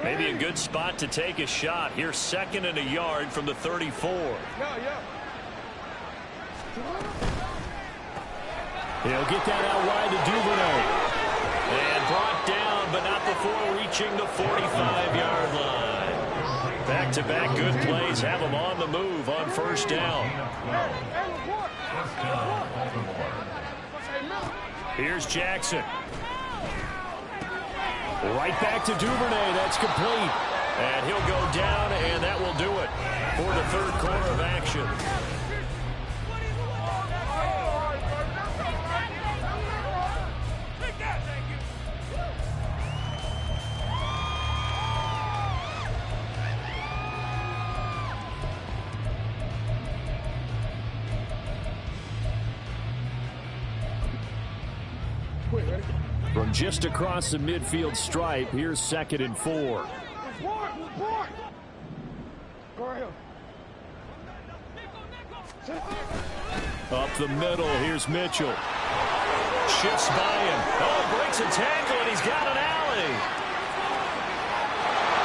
[SPEAKER 1] Maybe a good spot to take a shot. Here's 2nd and a yard from the 34. He'll get that out wide to Duvernay. And brought down, but not before reaching the 45-yard line. Back-to-back good plays have him on the move on first down. Here's Jackson. Right back to Duvernay. That's complete. And he'll go down, and that will do it for the third quarter of action. From just across the midfield stripe, here's 2nd and 4. Up the middle, here's Mitchell. Shifts by him. Oh, breaks a tackle, and he's got an alley.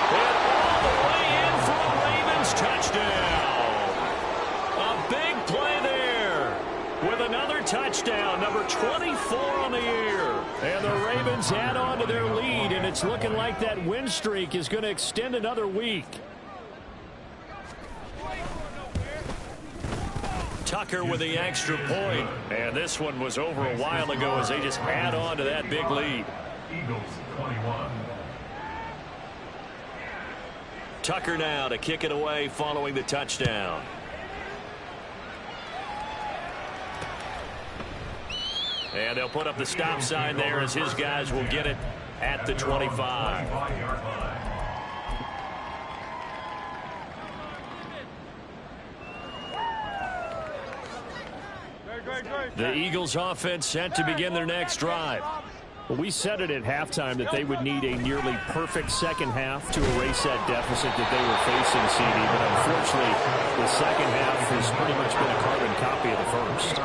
[SPEAKER 1] And all the way in for a Ravens touchdown. A big play there with another touchdown, number 24 on the year. And the Ravens add on to their lead, and it's looking like that win streak is going to extend another week. Tucker with the extra point. And this one was over a while ago as they just add on to that big lead.
[SPEAKER 3] Eagles 21.
[SPEAKER 1] Tucker now to kick it away following the touchdown. And they'll put up the stop sign there as his guys will get it at the 25. The Eagles offense set to begin their next drive. Well, we said it at halftime that they would need a nearly perfect second half to erase that deficit that they were facing, CD. But unfortunately, the second half has pretty much been a carbon copy of the first.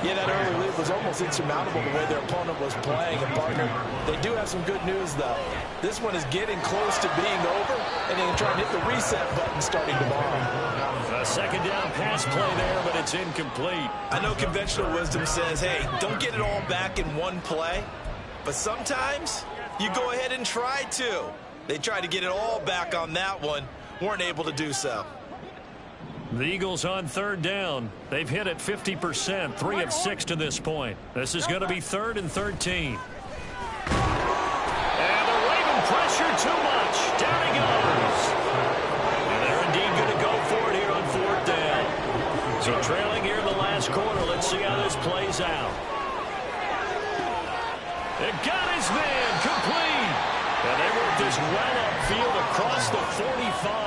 [SPEAKER 6] Yeah, that early lead was almost insurmountable the way their opponent was playing. And, partner, they do have some good news, though. This one is getting close to being over,
[SPEAKER 4] and then try and hit the reset button starting tomorrow.
[SPEAKER 1] A second down pass play there, but it's incomplete.
[SPEAKER 6] I know conventional wisdom says, hey, don't get it all back in one play. But sometimes you go ahead and try to. They tried to get it all back on that one. Weren't able to do so.
[SPEAKER 1] The Eagles on third down. They've hit it 50%, 3 of 6 to this point. This is going to be 3rd and 13. And the Raven pressure too much. Down he goes. And they're indeed going to go for it here on 4th down. So trailing here in the last quarter. Let's see how this plays out. It got his man complete. And they work this well upfield across the 45.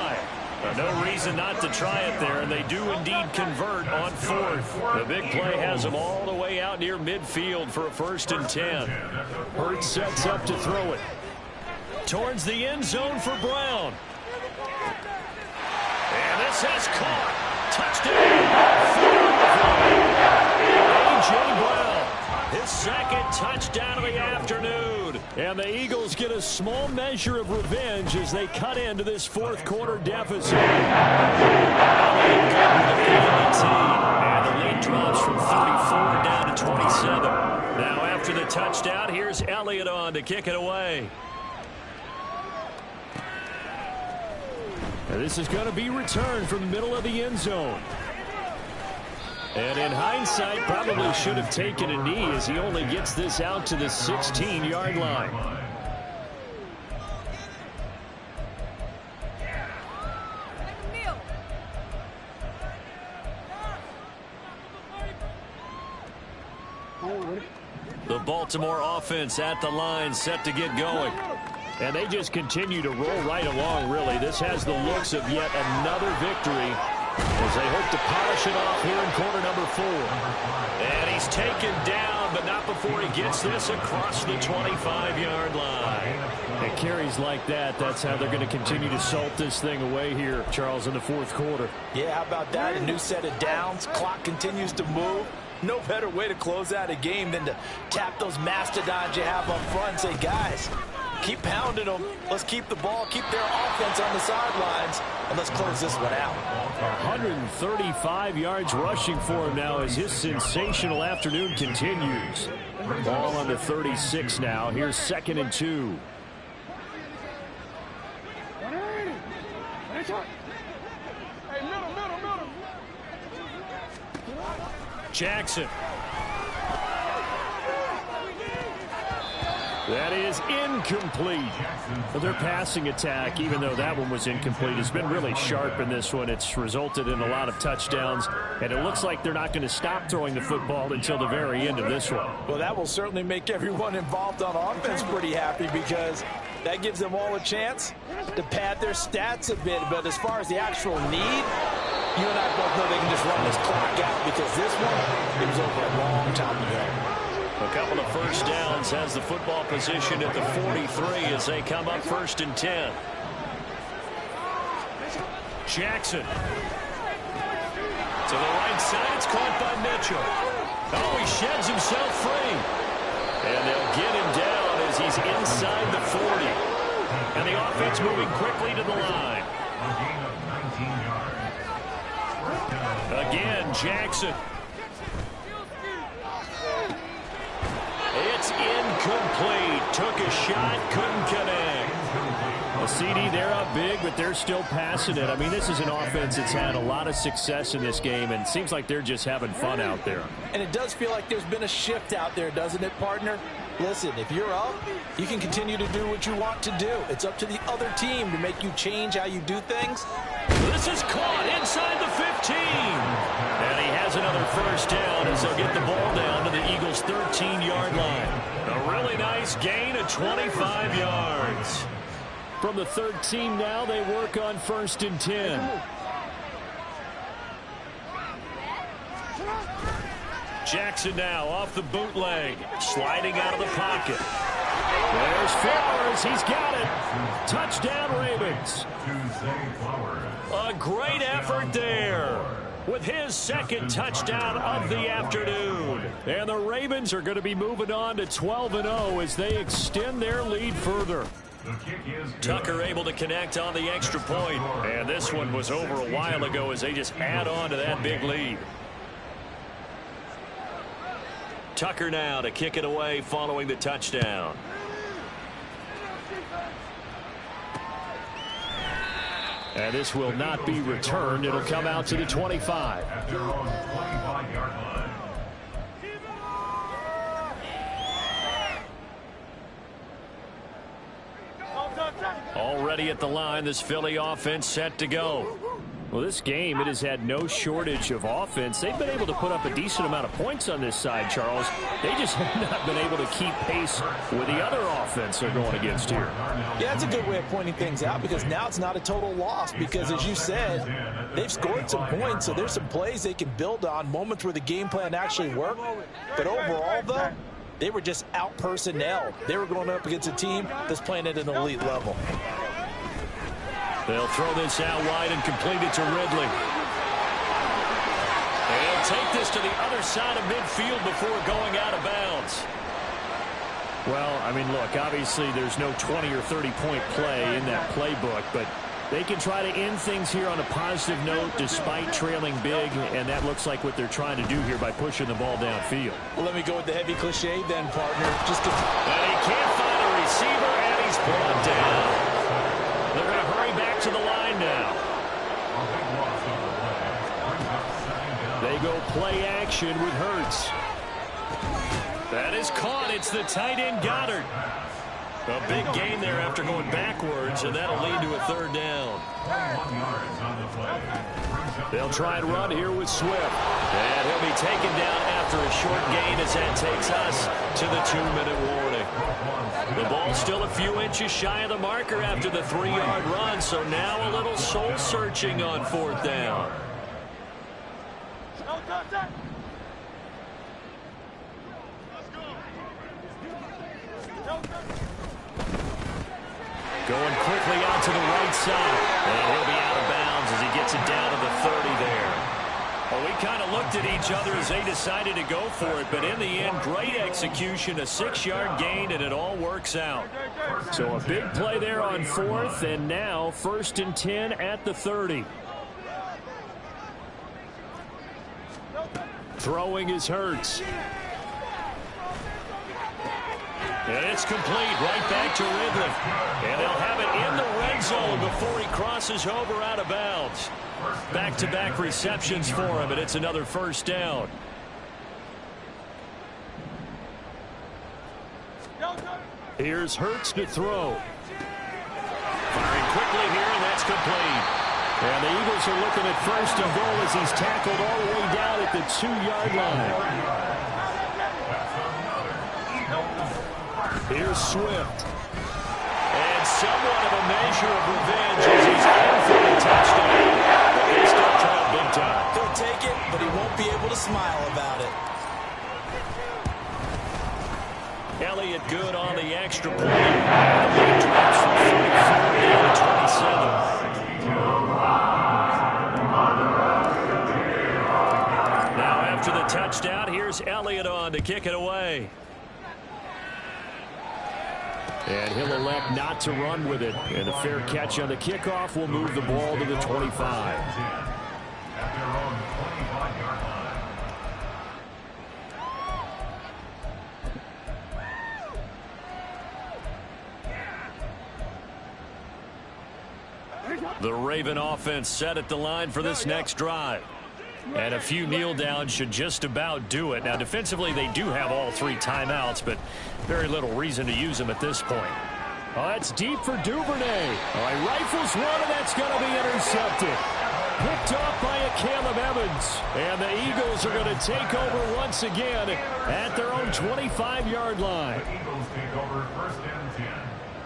[SPEAKER 1] No reason not to try it there, and they do indeed convert on 4th. The big play has them all the way out near midfield for a 1st and 10. Hurts sets up to throw it. Towards the end zone for Brown. And this has caught. Touchdown. A.J. Brown, his 2nd touchdown of the afternoon. And the Eagles get a small measure of revenge as they cut into this 4th quarter deficit. And the lead drops from 34 down to 27. Now after the touchdown, here's Elliott on to kick it away. And this is going to be returned from the middle of the end zone. And in hindsight, probably should have taken a knee as he only gets this out to the 16-yard line. The Baltimore offense at the line, set to get going. And they just continue to roll right along, really. This has the looks of yet another victory as they hope to polish it off here in quarter number 4. And he's taken down, but not before he gets this across the 25-yard line. And carries like that, that's how they're going to continue to salt this thing away here, Charles, in the 4th quarter.
[SPEAKER 4] Yeah, how about that? A new set of downs. Clock continues to move. No better way to close out a game than to tap those mastodons you have up front and say, guys, keep pounding them. Let's keep the ball, keep their offense on the sidelines, and let's close this one out.
[SPEAKER 1] 135 yards rushing for him now as his sensational afternoon continues. Ball on the 36 now. Here's 2nd and 2. Jackson. That is incomplete. Well, their passing attack, even though that one was incomplete, has been really sharp in this one. It's resulted in a lot of touchdowns, and it looks like they're not going to stop throwing the football until the very end of this one.
[SPEAKER 4] Well, that will certainly make everyone involved on offense pretty happy because that gives them all a chance to pad their stats a bit. But as far as the actual need, you and I both know they can just run this clock out because this one, it was over a long time ago.
[SPEAKER 1] A couple of first downs has the football position at the 43 as they come up 1st and 10. Jackson. To the right side, it's caught by Mitchell. Oh, he sheds himself free. And they'll get him down as he's inside the 40. And the offense moving quickly to the line. Again, Jackson. It's incomplete. Took a shot, couldn't connect. A CD, they're up big, but they're still passing it. I mean, this is an offense that's had a lot of success in this game, and it seems like they're just having fun out there.
[SPEAKER 4] And it does feel like there's been a shift out there, doesn't it, partner? Listen, if you're up, you can continue to do what you want to do. It's up to the other team to make you change how you do things.
[SPEAKER 1] This is caught inside the 15. And he has another first down as they'll get the ball down to the Eagles' 13-yard line. A really nice gain of 25 yards. From the 13 now, they work on 1st and 10. Jackson now off the bootleg, sliding out of the pocket. There's Flowers. He's got it. Touchdown, Ravens. A great effort there with his 2nd touchdown of the afternoon. And the Ravens are going to be moving on to 12-0 as they extend their lead further.
[SPEAKER 3] The kick is good.
[SPEAKER 1] Tucker able to connect on the extra point. And this one was over a while ago as they just add on to that big lead. Tucker now to kick it away following the touchdown. And this will not be returned. It'll come out to the 25.
[SPEAKER 3] At their own 25-yard line.
[SPEAKER 1] Already at the line, this Philly offense set to go. Well, this game, it has had no shortage of offense. They've been able to put up a decent amount of points on this side, Charles. They just have not been able to keep pace with the other offense they're going against here.
[SPEAKER 4] Yeah, it's a good way of pointing things out because now it's not a total loss because, as you said, they've scored some points, so there's some plays they can build on, moments where the game plan actually worked. But overall, though, they were just out-personnel. They were going up against a team that's playing at an elite level.
[SPEAKER 1] They'll throw this out wide and complete it to Ridley. They'll take this to the other side of midfield before going out of bounds. Well, I mean, look, obviously there's no 20 or 30-point play in that playbook, but they can try to end things here on a positive note despite trailing big, and that looks like what they're trying to do here by pushing the ball downfield.
[SPEAKER 4] Well, let me go with the heavy cliche then, partner.
[SPEAKER 1] And he can't find a receiver, and he's brought down. They're going to hurry back to the line now. They go play action with Hurts. That is caught. It's the tight end Goddard. A big gain there after going backwards, and that'll lead to a third down. They'll try and run here with Swift. And he'll be taken down after a short gain as that takes us to the 2-minute warning. The ball's still a few inches shy of the marker after the 3-yard run, so now a little soul-searching on fourth down. Going quickly out to the right side. And he'll be out of bounds as he gets it down to the 30 there. Well, we kind of looked at each other as they decided to go for it, but in the end, great execution, a 6-yard gain, and it all works out. So a big play there on fourth, and now 1st and 10 at the 30. Throwing is Hurts. And it's complete right back to Ridley. And they'll have it in the red zone before he crosses over out of bounds. Back-to-back receptions for him, and it's another first down. Here's Hurts to throw. Firing quickly here, and that's complete. And the Eagles are looking at 1st and goal as he's tackled all the way down at the 2-yard line. Here's Swift. And somewhat of a measure of revenge as he's in for the touchdown. But they still trail big time.
[SPEAKER 4] He'll take it, but he won't be able to smile about it.
[SPEAKER 1] Elliott good on the extra point. And the lead drops from 34 down to 27. Now after the touchdown, here's Elliott on to kick it away. And he'll elect not to run with it. And a fair catch on the kickoff will move the ball to the 25. The Raven offense set at the line for this next drive. And a few kneel downs should just about do it. Now, defensively, they do have all 3 timeouts, but very little reason to use them at this point. Oh, that's deep for Duvernay. Oh, he rifles one, and that's going to be intercepted. Picked off by a Caleb Evans. And the Eagles are going to take over once again at their own 25-yard line.
[SPEAKER 3] The Eagles take over 1st and 10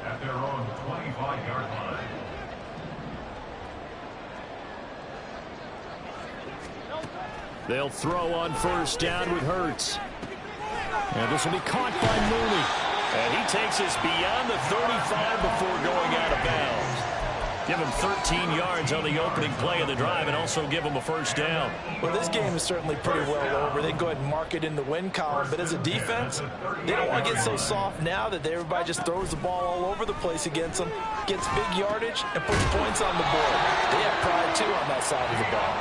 [SPEAKER 3] at their own 25-yard line.
[SPEAKER 1] They'll throw on 1st down with Hurts. And this will be caught by Mooney. And he takes us beyond the 35 before going out of bounds. Give him 13 yards on the opening play of the drive and also give him a first down.
[SPEAKER 4] Well, this game is certainly pretty well over. They can go ahead and mark it in the win column. But as a defense, they don't want to get so soft now that everybody just throws the ball all over the place against them, gets big yardage, and puts points on the board. They have pride, too, on that side of the ball.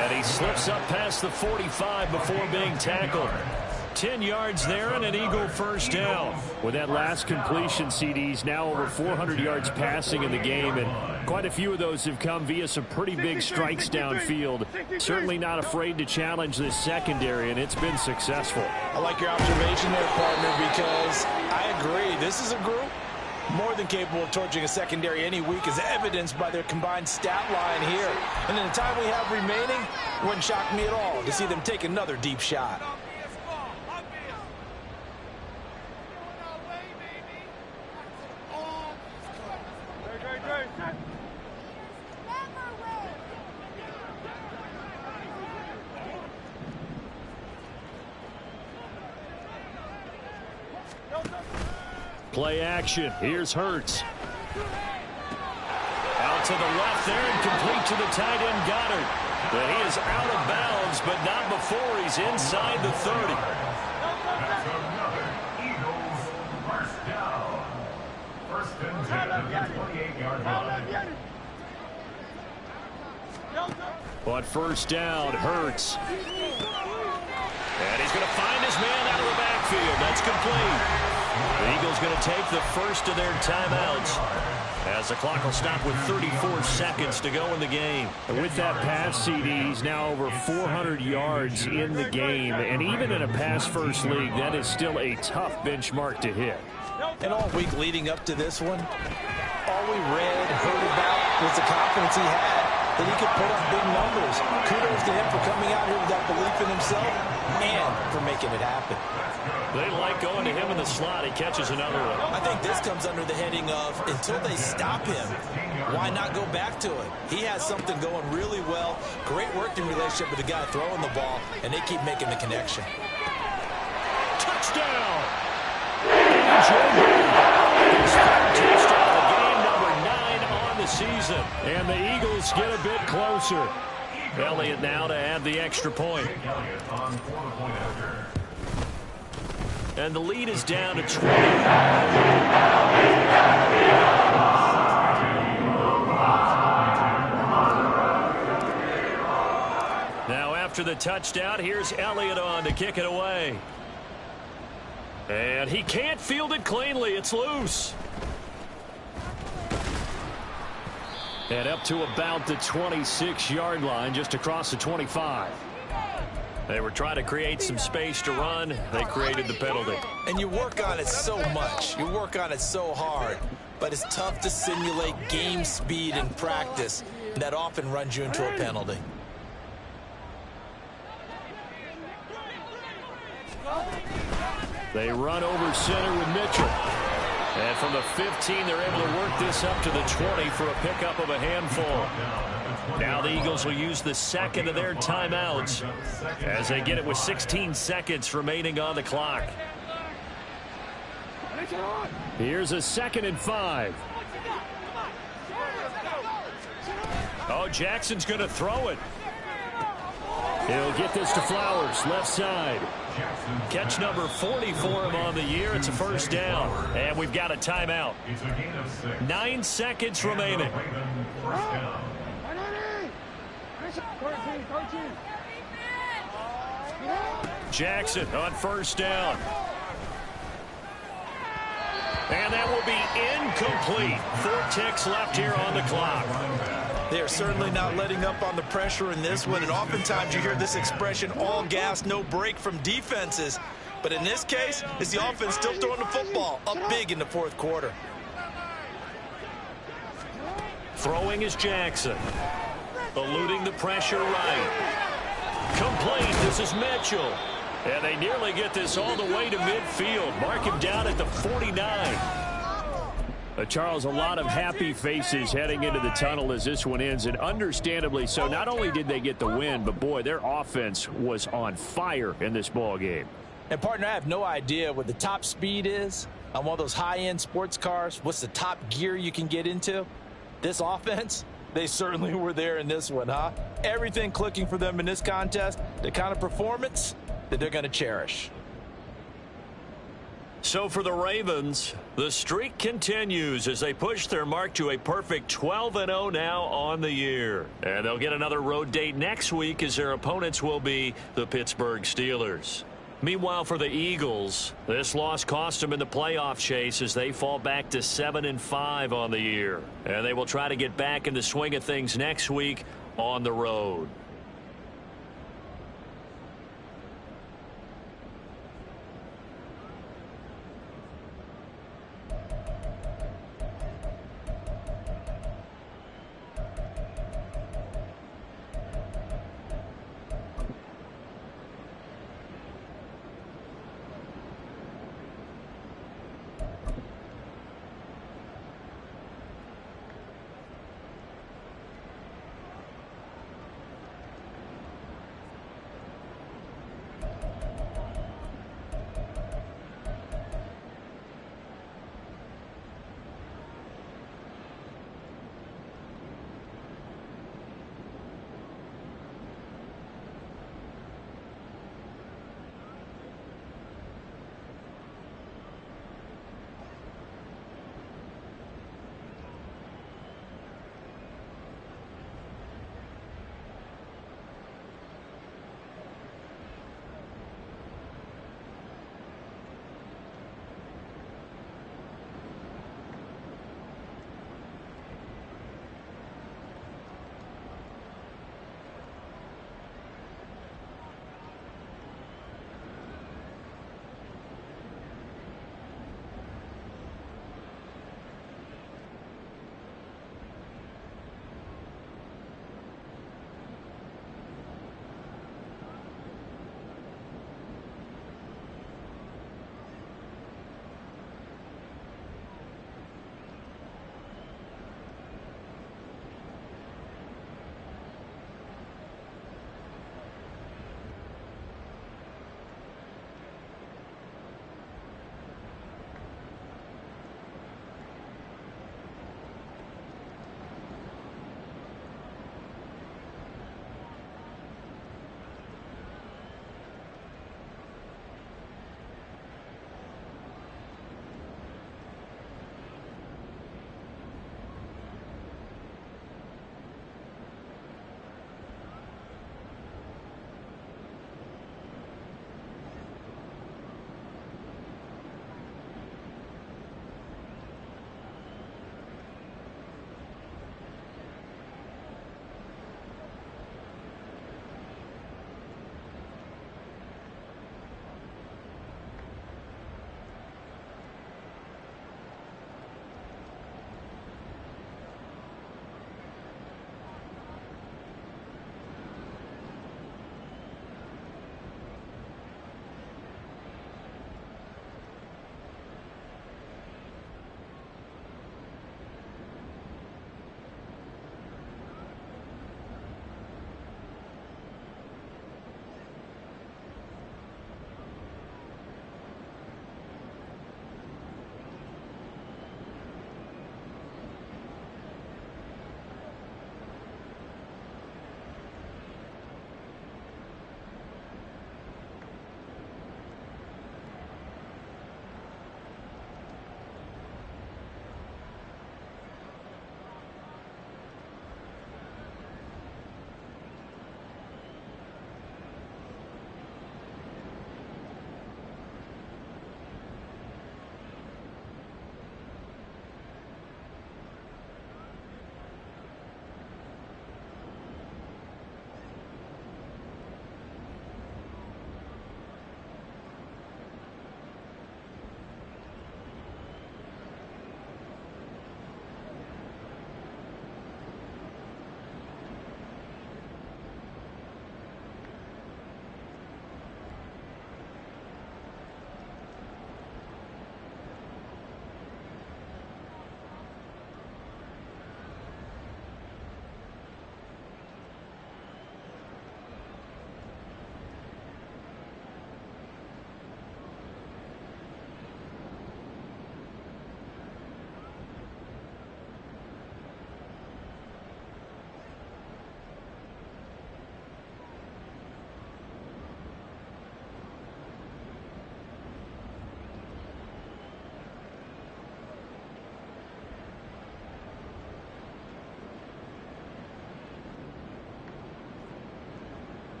[SPEAKER 1] And he slips up past the 45 before being tackled. 10 yards there and an Eagle first down. With that last completion, CDs now over 400 yards passing in the game, and quite a few of those have come via some pretty big strikes downfield. Certainly not afraid to challenge this secondary, and it's been successful.
[SPEAKER 4] I like your observation there, partner, because I agree. This is a group more than capable of torching a secondary any week, as evidenced by their combined stat line here. And in the time we have remaining, it wouldn't shock me at all to see them take another deep shot.
[SPEAKER 1] Play action. Here's Hurts. Out to the left there and complete to the tight end Goddard. But he is out of bounds, but not before he's inside the 30.
[SPEAKER 3] That's another Eagles first down. First and 10 at the 28-yard line.
[SPEAKER 1] But first down, Hurts. And he's going to find his man out of the backfield. That's complete. The Eagles going to take the first of their timeouts as the clock will stop with 34 seconds to go in the game. And with that pass, CD, he's now over 400 yards in the game. And even in a pass-first league, that is still a tough benchmark to hit.
[SPEAKER 4] And all week leading up to this one, all we read, heard about was the confidence he had that he could put up big numbers. Kudos to him for coming out here with that belief in himself and for making it happen.
[SPEAKER 1] They like going to him in the slot. He catches another one.
[SPEAKER 4] I think this comes under the heading of, until they stop him, why not go back to it? He has something going really well. Great working relationship with the guy throwing the ball, and they keep making the connection.
[SPEAKER 1] Touchdown! His third touchdown of the game, number 9 on the season. And the Eagles get a bit closer. Elliott now to add the extra point. And the lead is down to 20. Now after the touchdown, here's Elliott on to kick it away. And he can't field it cleanly. It's loose. And up to about the 26-yard line, just across the 25. They were trying to create some space to run. They created the penalty.
[SPEAKER 4] And you work on it so much. You work on it so hard. But it's tough to simulate game speed in practice. And that often runs you into a penalty.
[SPEAKER 1] They run over center with Mitchell. And from the 15, they're able to work this up to the 20 for a pickup of a handful. Now the Eagles will use the second of their timeouts as they get it with 16 seconds remaining on the clock. Here's a 2nd and 5. Oh, Jackson's going to throw it. He'll get this to Flowers, left side. Catch number 40 for him on the year. It's a first down. And we've got a timeout. 9 seconds remaining. Jackson on first down. And that will be incomplete. 4 ticks left here on the clock.
[SPEAKER 6] They are certainly not letting up on the pressure in this one, and oftentimes you hear this expression, all gas, no break from defenses. But in this case, it's the offense still throwing the football up big in the 4th quarter.
[SPEAKER 1] Throwing is Jackson. Eluding the pressure right. Complete. This is Mitchell. And they nearly get this all the way to midfield. Mark him down at the 49. Charles, a lot of happy faces heading into the tunnel as this one ends, and understandably so. Not only did they get the win, but boy, their offense was on fire in this ball game.
[SPEAKER 4] And partner, I have no idea what the top speed is on one of those high-end sports cars. What's the top gear you can get into? This offense, they certainly were there in this one, huh? Everything clicking for them in this contest, the kind of performance that they're going to cherish.
[SPEAKER 1] So for the Ravens, the streak continues as they push their mark to a perfect 12-0 now on the year. And they'll get another road date next week as their opponents will be the Pittsburgh Steelers. Meanwhile, for the Eagles, this loss cost them in the playoff chase as they fall back to 7-5 on the year. And they will try to get back in the swing of things next week on the road.